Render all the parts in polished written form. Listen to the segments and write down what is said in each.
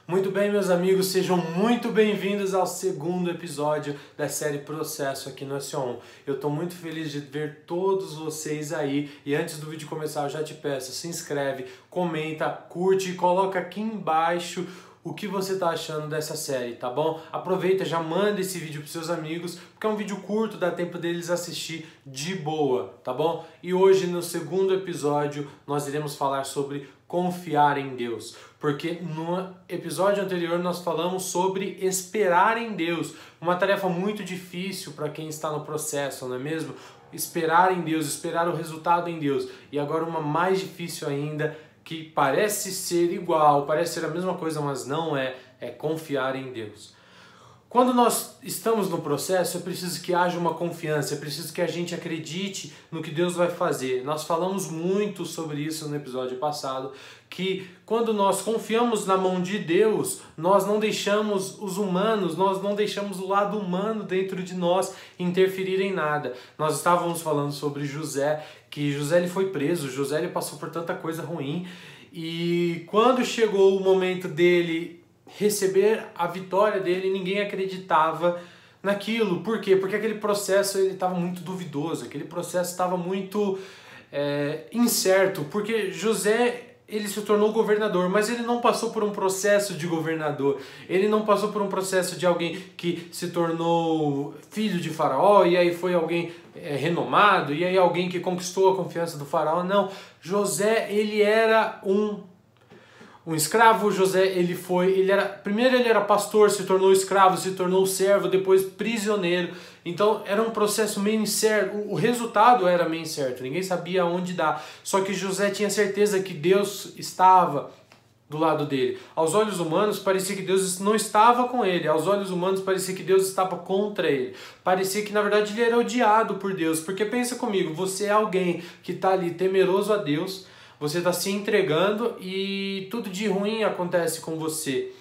Muito bem, meus amigos, sejam muito bem-vindos ao segundo episódio da série Processo aqui no S1. Eu estou muito feliz de ver todos vocês aí e antes do vídeo começar eu já te peço, se inscreve, comenta, curte e coloca aqui embaixo o que você está achando dessa série, tá bom? Aproveita, já manda esse vídeo para seus amigos, porque é um vídeo curto, dá tempo deles assistir de boa, tá bom? E hoje, no segundo episódio, nós iremos falar sobre confiar em Deus, porque no episódio anterior nós falamos sobre esperar em Deus, uma tarefa muito difícil para quem está no processo, não é mesmo? Esperar em Deus, esperar o resultado em Deus, e agora uma mais difícil ainda, que parece ser igual, parece ser a mesma coisa, mas não é confiar em Deus. Quando nós estamos no processo, é preciso que haja uma confiança, é preciso que a gente acredite no que Deus vai fazer. Nós falamos muito sobre isso no episódio passado, que quando nós confiamos na mão de Deus, nós não deixamos os humanos, nós não deixamos o lado humano dentro de nós interferir em nada. Nós estávamos falando sobre José, que José ele foi preso, José ele passou por tanta coisa ruim, e quando chegou o momento dele receber a vitória dele, ninguém acreditava naquilo. Por quê? Porque aquele processo ele estava muito duvidoso, aquele processo estava muito incerto, porque José ele se tornou governador, mas ele não passou por um processo de governador, ele não passou por um processo de alguém que se tornou filho de faraó, e aí foi alguém renomado, e aí alguém que conquistou a confiança do faraó. Não, José ele era um escravo. José primeiro ele era pastor, se tornou escravo, se tornou servo, depois prisioneiro. Então era um processo meio incerto, o resultado era meio incerto, ninguém sabia onde dar. Só que José tinha certeza que Deus estava do lado dele. Aos olhos humanos parecia que Deus não estava com ele, aos olhos humanos parecia que Deus estava contra ele. Parecia que na verdade ele era odiado por Deus, porque pensa comigo, você é alguém que está ali temeroso a Deus, você está se entregando e tudo de ruim acontece com você.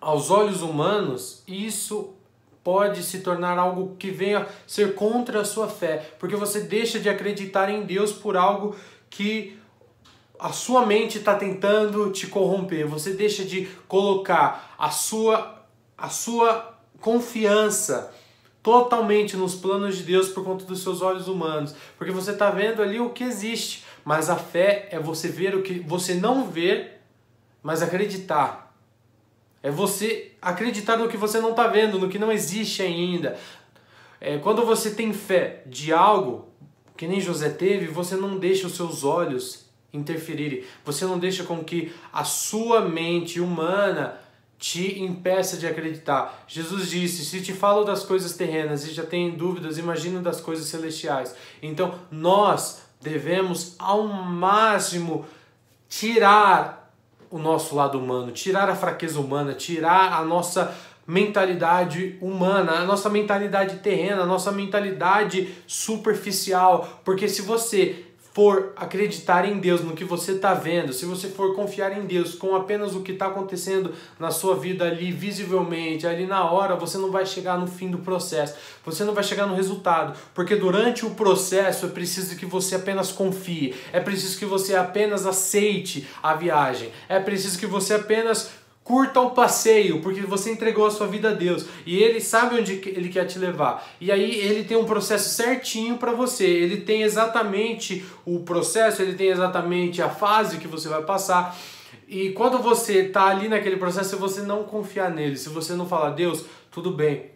Aos olhos humanos, isso pode se tornar algo que venha ser contra a sua fé, porque você deixa de acreditar em Deus por algo que a sua mente está tentando te corromper. Você deixa de colocar a sua confiança totalmente nos planos de Deus por conta dos seus olhos humanos, porque você está vendo ali o que existe. Mas a fé é você ver o que você não vê, mas acreditar. É você acreditar no que você não está vendo, no que não existe ainda. Quando você tem fé de algo, que nem José teve, você não deixa os seus olhos interferirem. Você não deixa com que a sua mente humana te impeça de acreditar. Jesus disse, se te falo das coisas terrenas e já tem dúvidas, imagina das coisas celestiais. Então nós devemos ao máximo tirar o nosso lado humano, tirar a fraqueza humana, tirar a nossa mentalidade humana, a nossa mentalidade terrena, a nossa mentalidade superficial. Porque se você for acreditar em Deus, no que você está vendo, se você for confiar em Deus com apenas o que está acontecendo na sua vida ali visivelmente, ali na hora, você não vai chegar no fim do processo, você não vai chegar no resultado, porque durante o processo é preciso que você apenas confie, é preciso que você apenas aceite a viagem, é preciso que você apenas curta o passeio, porque você entregou a sua vida a Deus e Ele sabe onde Ele quer te levar. E aí Ele tem um processo certinho para você, Ele tem exatamente o processo, Ele tem exatamente a fase que você vai passar. E quando você está ali naquele processo, se você não confiar nele, se você não falar, Deus, tudo bem,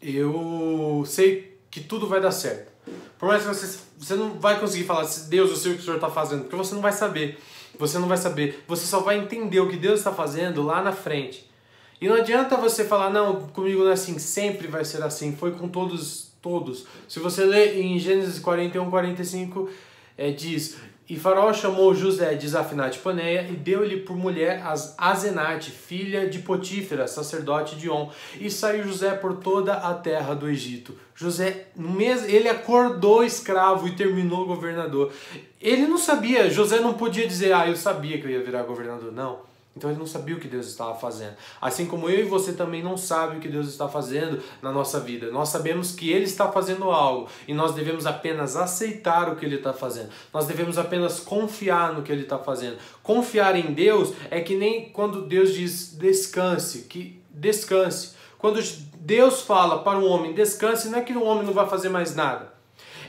eu sei que tudo vai dar certo. Por mais que você não vai conseguir falar, Deus, eu sei o que o Senhor está fazendo, porque você não vai saber. Você não vai saber, você só vai entender o que Deus está fazendo lá na frente. E não adianta você falar, não, comigo não é assim, sempre vai ser assim, foi com todos. Se você ler em Gênesis 41, 45, diz, E Faraó chamou José de Zafinate-Paneia e deu-lhe por mulher Azenate, filha de Potífera, sacerdote de On. E saiu José por toda a terra do Egito. José, ele acordou escravo e terminou governador. Ele não sabia, José não podia dizer, eu sabia que eu ia virar governador, não. Então ele não sabia o que Deus estava fazendo. Assim como eu e você também não sabe o que Deus está fazendo na nossa vida. Nós sabemos que Ele está fazendo algo e nós devemos apenas aceitar o que Ele está fazendo. Nós devemos apenas confiar no que Ele está fazendo. Confiar em Deus é que nem quando Deus diz descanse, que descanse. Quando Deus fala para o homem descanse, não é que o homem não vai fazer mais nada.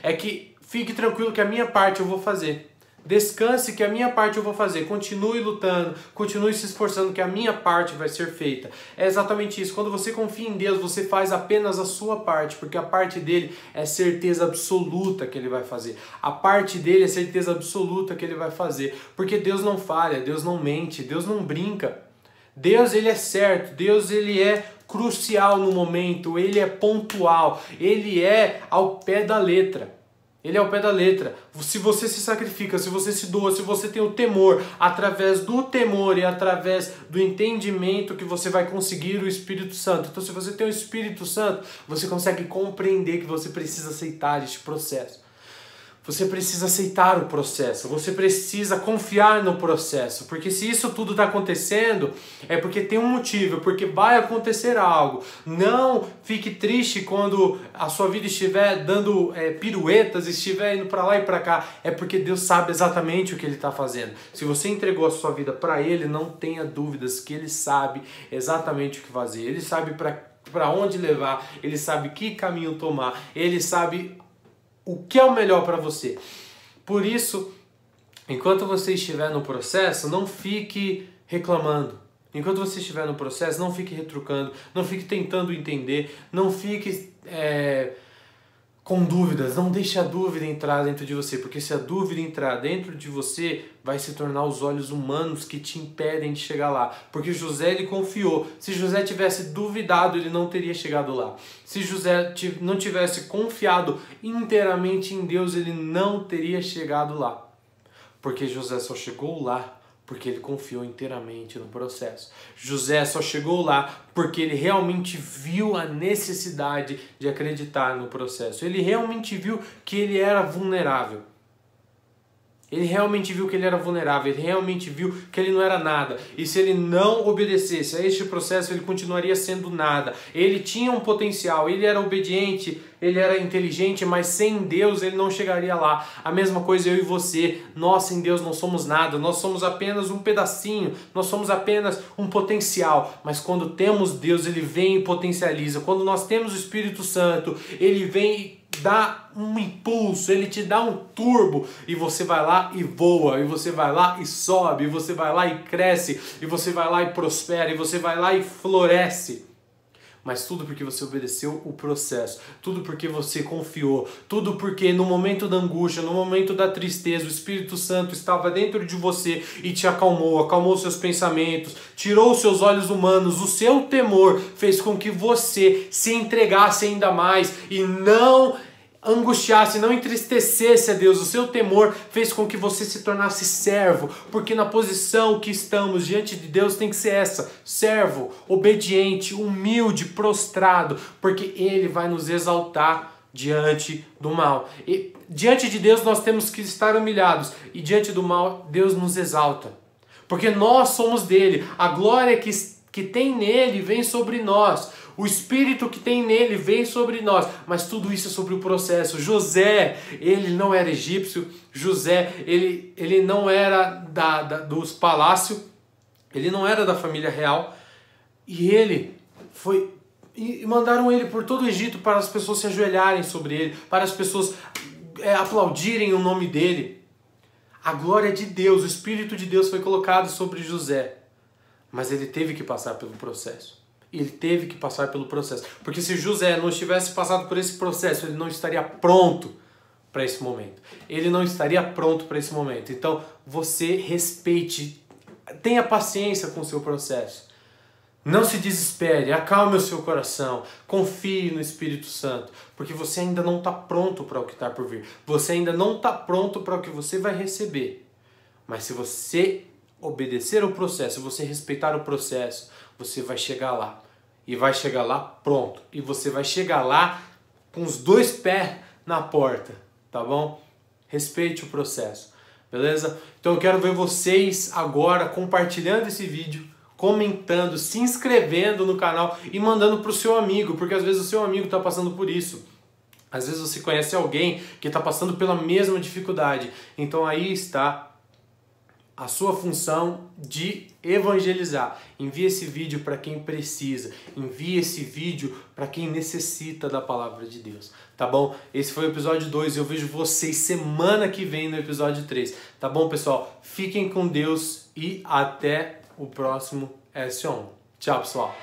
É que fique tranquilo que a minha parte eu vou fazer. Descanse que a minha parte eu vou fazer. Continue lutando, continue se esforçando que a minha parte vai ser feita. É exatamente isso. Quando você confia em Deus, você faz apenas a sua parte, porque a parte dele é certeza absoluta que ele vai fazer. A parte dele é certeza absoluta que ele vai fazer, porque Deus não falha, Deus não mente, Deus não brinca. Deus, ele é certo, Deus, ele é crucial no momento, ele é pontual, ele é ao pé da letra. Ele é ao pé da letra. Se você se sacrifica, se você se doa, se você tem o temor, através do temor e através do entendimento que você vai conseguir o Espírito Santo. Então, se você tem o Espírito Santo, você consegue compreender que você precisa aceitar este processo. Você precisa aceitar o processo, você precisa confiar no processo, porque se isso tudo está acontecendo, é porque tem um motivo, porque vai acontecer algo. Não fique triste quando a sua vida estiver dando piruetas, estiver indo para lá e para cá, é porque Deus sabe exatamente o que Ele está fazendo. Se você entregou a sua vida para Ele, não tenha dúvidas que Ele sabe exatamente o que fazer, Ele sabe para onde levar, Ele sabe que caminho tomar, Ele sabe o que é o melhor para você. Por isso, enquanto você estiver no processo, não fique reclamando. Enquanto você estiver no processo, não fique retrucando, não fique tentando entender, não fique com dúvidas, não deixe a dúvida entrar dentro de você, porque se a dúvida entrar dentro de você, vai se tornar os olhos humanos que te impedem de chegar lá. Porque José, ele confiou. Se José tivesse duvidado, ele não teria chegado lá. Se José não tivesse confiado inteiramente em Deus, ele não teria chegado lá. Porque José só chegou lá porque ele confiou inteiramente no processo. José só chegou lá porque ele realmente viu a necessidade de acreditar no processo. Ele realmente viu que ele era vulnerável. Ele realmente viu que ele era vulnerável, ele realmente viu que ele não era nada. E se ele não obedecesse a este processo, ele continuaria sendo nada. Ele tinha um potencial, ele era obediente, ele era inteligente, mas sem Deus ele não chegaria lá. A mesma coisa eu e você, nós sem Deus não somos nada, nós somos apenas um pedacinho, nós somos apenas um potencial. Mas quando temos Deus, ele vem e potencializa. Quando nós temos o Espírito Santo, ele vem e dá um impulso, ele te dá um turbo e você vai lá e voa, e você vai lá e sobe, e você vai lá e cresce, e você vai lá e prospera, e você vai lá e floresce. Mas tudo porque você obedeceu o processo, tudo porque você confiou, tudo porque no momento da angústia, no momento da tristeza, o Espírito Santo estava dentro de você e te acalmou seus pensamentos, tirou os seus olhos humanos, o seu temor fez com que você se entregasse ainda mais e não angustiasse, não entristecesse a Deus. O seu temor fez com que você se tornasse servo, porque na posição que estamos diante de Deus tem que ser essa: servo, obediente, humilde, prostrado, porque Ele vai nos exaltar diante do mal. E diante de Deus nós temos que estar humilhados, e diante do mal Deus nos exalta, porque nós somos dele. A glória que tem nele vem sobre nós. O Espírito que tem nele vem sobre nós, mas tudo isso é sobre o processo. José, ele não era egípcio. José, ele não era dos palácios, ele não era da família real, e ele foi... E mandaram ele por todo o Egito para as pessoas se ajoelharem sobre ele, para as pessoas aplaudirem o nome dele. A glória de Deus, o Espírito de Deus foi colocado sobre José, mas ele teve que passar pelo processo. Ele teve que passar pelo processo. Porque se José não tivesse passado por esse processo, ele não estaria pronto para esse momento. Ele não estaria pronto para esse momento. Então, você respeite, tenha paciência com o seu processo. Não se desespere, acalme o seu coração, confie no Espírito Santo, porque você ainda não está pronto para o que está por vir. Você ainda não está pronto para o que você vai receber. Mas se você obedecer o processo, se você respeitar o processo, você vai chegar lá. E vai chegar lá pronto. E você vai chegar lá com os 2 pés na porta, tá bom? Respeite o processo, beleza? Então eu quero ver vocês agora compartilhando esse vídeo, comentando, se inscrevendo no canal e mandando pro seu amigo, porque às vezes o seu amigo está passando por isso. Às vezes você conhece alguém que está passando pela mesma dificuldade. Então aí está a sua função de evangelizar. Envie esse vídeo para quem precisa. Envie esse vídeo para quem necessita da palavra de Deus. Tá bom? Esse foi o episódio 2 e eu vejo vocês semana que vem no episódio 3. Tá bom, pessoal? Fiquem com Deus e até o próximo S1. Tchau, pessoal!